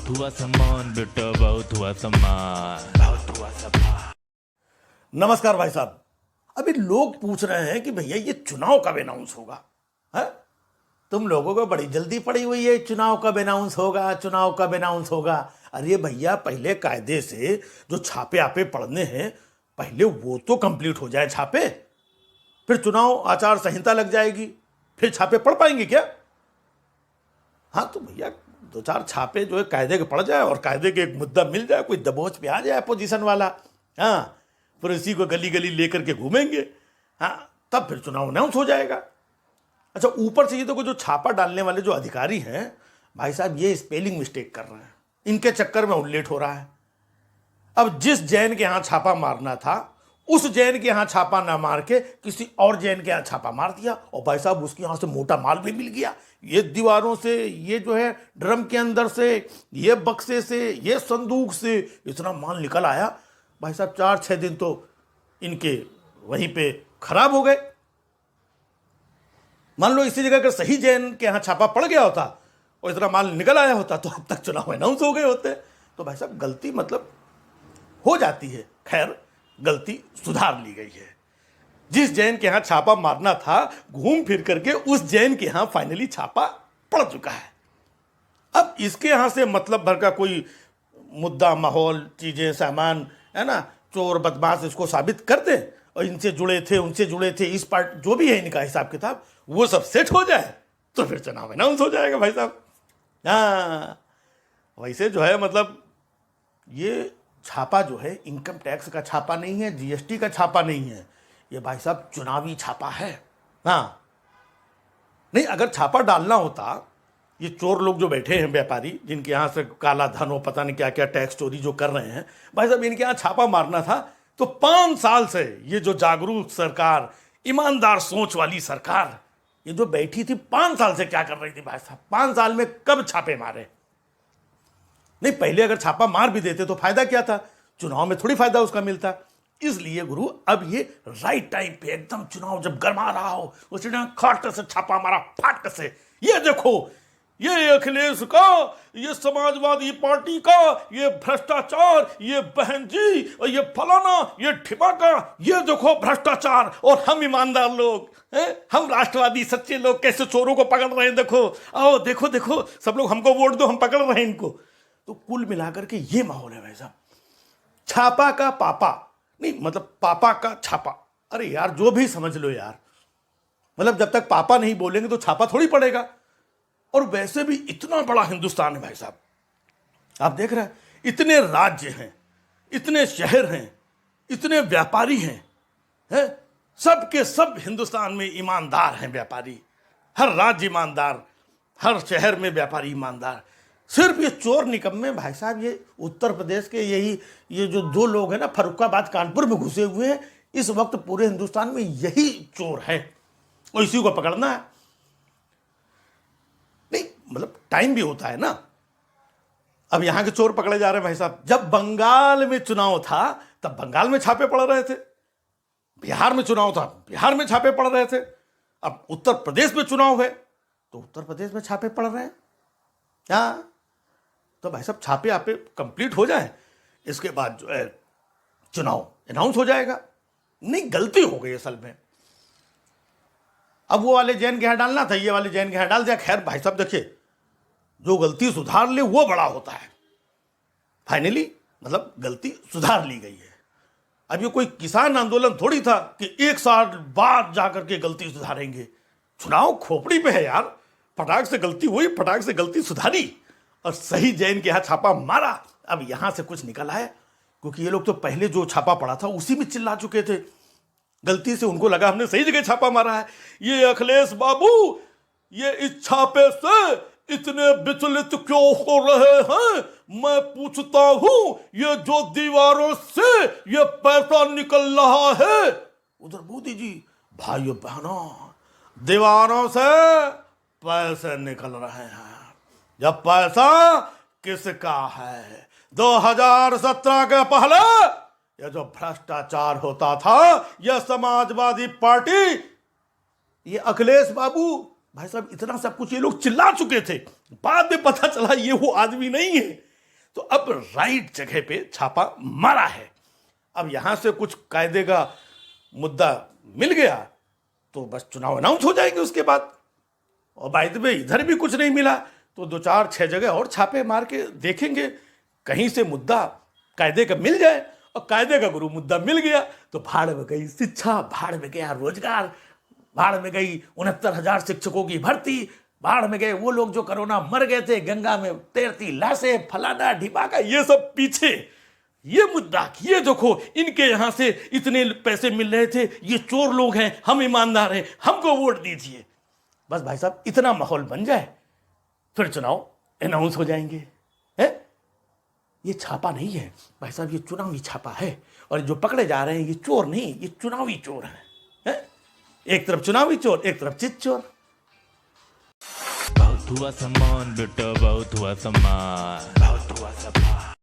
बहुत हुआ सम्मान बेटा, बहुत हुआ सम्मान, बहुत हुआ सम्मान। नमस्कार भाई साहब। अभी लोग पूछ रहे हैं कि भैया ये चुनाव कब अनाउंस होगा है? तुम लोगों को बड़ी जल्दी पड़ी हुई है, चुनाव कब अनाउंस होगा, चुनाव कब अनाउंस होगा। अरे भैया पहले कायदे से जो छापे आपे पढ़ने हैं पहले वो तो कंप्लीट हो जाए छापे, फिर चुनाव आचार संहिता लग जाएगी, फिर छापे पढ़ पाएंगे क्या? हाँ तो भैया दो चार छापे जो है कायदे के पड़ जाए और कायदे के एक मुद्दा मिल जाए, कोई दबोच पे आ जाए अपोजिशन वाला, हाँ फिर इसी को गली गली लेकर के घूमेंगे, हाँ तब फिर चुनाव अनाउंस हो जाएगा। अच्छा ऊपर से ये तो जो छापा डालने वाले जो अधिकारी हैं भाई साहब ये स्पेलिंग मिस्टेक कर रहे हैं, इनके चक्कर में उल्लेट हो रहा है। अब जिस जैन के यहाँ छापा मारना था उस जैन के यहाँ छापा ना मार के किसी और जैन के यहाँ छापा मार दिया, और भाई साहब उसके यहाँ से मोटा माल भी मिल गया। ये दीवारों से, ये जो है ड्रम के अंदर से, ये बक्से से, ये संदूक से इतना माल निकल आया भाई साहब 4-6 दिन तो इनके वहीं पे खराब हो गए। मान लो इसी जगह अगर सही जैन के यहाँ छापा पड़ गया होता और इतना माल निकल आया होता तो अब तक चुनाव अनाउंस हो गए होते। तो भाई साहब गलती मतलब हो जाती है, खैर गलती सुधार ली गई है। जिस जैन के यहाँ छापा मारना था घूम फिर करके उस जैन के यहाँ फाइनली छापा पड़ चुका है। अब इसके यहाँ से मतलब भर का कोई मुद्दा, माहौल, चीजें, सामान है ना, चोर बदमाश इसको साबित कर दे और इनसे जुड़े थे, उनसे जुड़े थे, इस पार्ट जो भी है इनका हिसाब किताब वो सब सेट हो जाए तो फिर चुनाव अनाउंस हो जाएगा भाई साहब। हाँ वैसे जो है मतलब ये छापा जो है इनकम टैक्स का छापा नहीं है, जीएसटी का छापा नहीं है, ये भाई साहब चुनावी छापा है। हाँ नहीं अगर छापा डालना होता, ये चोर लोग जो बैठे हैं व्यापारी जिनके यहाँ से काला धन हो पता नहीं क्या क्या टैक्स चोरी जो कर रहे हैं भाई साहब, इनके यहाँ छापा मारना था तो 5 साल से ये जो जागरूक सरकार, ईमानदार सोच वाली सरकार ये जो बैठी थी 5 साल से क्या कर रही थी भाई साहब? 5 साल में कब छापे मारे? नहीं पहले अगर छापा मार भी देते तो फायदा क्या था, चुनाव में थोड़ी फायदा उसका मिलता। इसलिए गुरु अब ये राइट टाइम पे एकदम चुनाव जब गरमा रहा हो उसने खट से छापा मारा, फाट से। ये देखो ये अखिलेश का, ये समाजवादी पार्टी का, ये भ्रष्टाचार, ये बहन जी और ये फलाना, ये ठिमाका, ये देखो भ्रष्टाचार और हम ईमानदार लोग हैं, हम राष्ट्रवादी सच्चे लोग कैसे चोरों को पकड़ रहे हैं। देखो आओ देखो देखो सब लोग हमको वोट दो, हम पकड़ रहे हैं इनको। तो कुल मिलाकर के ये माहौल है भाई साहब। छापा का पापा नहीं मतलब पापा का छापा। अरे यार जो भी समझ लो यार, मतलब जब तक पापा नहीं बोलेंगे तो छापा थोड़ी पड़ेगा। और वैसे भी इतना बड़ा हिंदुस्तान है भाई साहब, आप देख रहे हैं इतने राज्य हैं, इतने शहर हैं, इतने व्यापारी हैं, सब के सब हिंदुस्तान में ईमानदार हैं व्यापारी, हर राज्य ईमानदार, हर शहर में व्यापारी ईमानदार। सिर्फ ये चोर निकम्मे भाई साहब ये उत्तर प्रदेश के ये जो 2 लोग हैं ना फर्रुखाबाद कानपुर में घुसे हुए हैं, इस वक्त पूरे हिंदुस्तान में यही चोर है और इसी को पकड़ना है। नहीं मतलब टाइम भी होता है ना। अब यहां के चोर पकड़े जा रहे हैं भाई साहब। जब बंगाल में चुनाव था तब बंगाल में छापे पड़ रहे थे, बिहार में चुनाव था बिहार में छापे पड़ रहे थे, अब उत्तर प्रदेश में चुनाव है तो उत्तर प्रदेश में छापे पड़ रहे हैं। हाँ तो भाई साहब छापे आपे कंप्लीट हो जाए इसके बाद जो है चुनाव अनाउंस हो जाएगा। नहीं गलती हो गई असल में, अब वो वाले जैन के यहाँ डालना था, ये वाले जैन के यहाँ डाल दिया। खैर भाई साहब देखिए जो गलती सुधार ले वो बड़ा होता है। फाइनली मतलब गलती सुधार ली गई है। अब ये कोई किसान आंदोलन थोड़ी था कि 1 साल बाद जाकर के गलती सुधारेंगे। चुनाव खोपड़ी पे है यार, फटाक से गलती हुई, फटाक से गलती सुधारी और सही जैन के यहाँ छापा मारा। अब यहां से कुछ निकल आया क्योंकि ये लोग तो पहले जो छापा पड़ा था उसी में चिल्ला चुके थे, गलती से उनको लगा हमने सही जगह छापा मारा है। ये अखिलेश बाबू ये इस छापे से इतने विचलित क्यों हो रहे हैं, मैं पूछता हूं। ये जो दीवारों से ये पैसा निकल रहा है, उधर मोदी जी भाइयों बहनों दीवारों से पैसे निकल रहे हैं। जब पैसा किसका है? 2017 के पहले ये जो भ्रष्टाचार होता था, यह समाजवादी पार्टी, ये अखिलेश बाबू भाई साहब इतना सब कुछ ये लोग चिल्ला चुके थे, बाद में पता चला ये वो आदमी नहीं है, तो अब राइट जगह पे छापा मारा है। अब यहां से कुछ कायदे का मुद्दा मिल गया तो बस चुनाव अनाउंस हो जाएंगे उसके बाद। और बाय द वे इधर भी कुछ नहीं मिला तो 2-4-6 जगह और छापे मार के देखेंगे, कहीं से मुद्दा कायदे का मिल जाए। और कायदे का गुरु मुद्दा मिल गया तो भाड़ में गई शिक्षा, भाड़ में गया रोजगार, भाड़ में गई 69,000 शिक्षकों की भर्ती, भाड़ में गए वो लोग जो कोरोना मर गए थे, गंगा में तैरती लाशें, फलाना ढिमाका, ये सब पीछे। ये मुद्दा ये देखो, इनके यहां से इतने पैसे मिल रहे थे, ये चोर लोग हैं, हम ईमानदार हैं, हमको वोट दीजिए। बस भाई साहब इतना माहौल बन जाए फिर चुनाव अनाउंस हो जाएंगे। है ये छापा नहीं है भाई साहब, ये चुनावी छापा है। और जो पकड़े जा रहे हैं ये चोर नहीं, ये चुनावी चोर है? एक तरफ चुनावी चोर, एक तरफ चित चोर। बहुत हुआ सम्मान बेटा, बहुत हुआ सम्मान।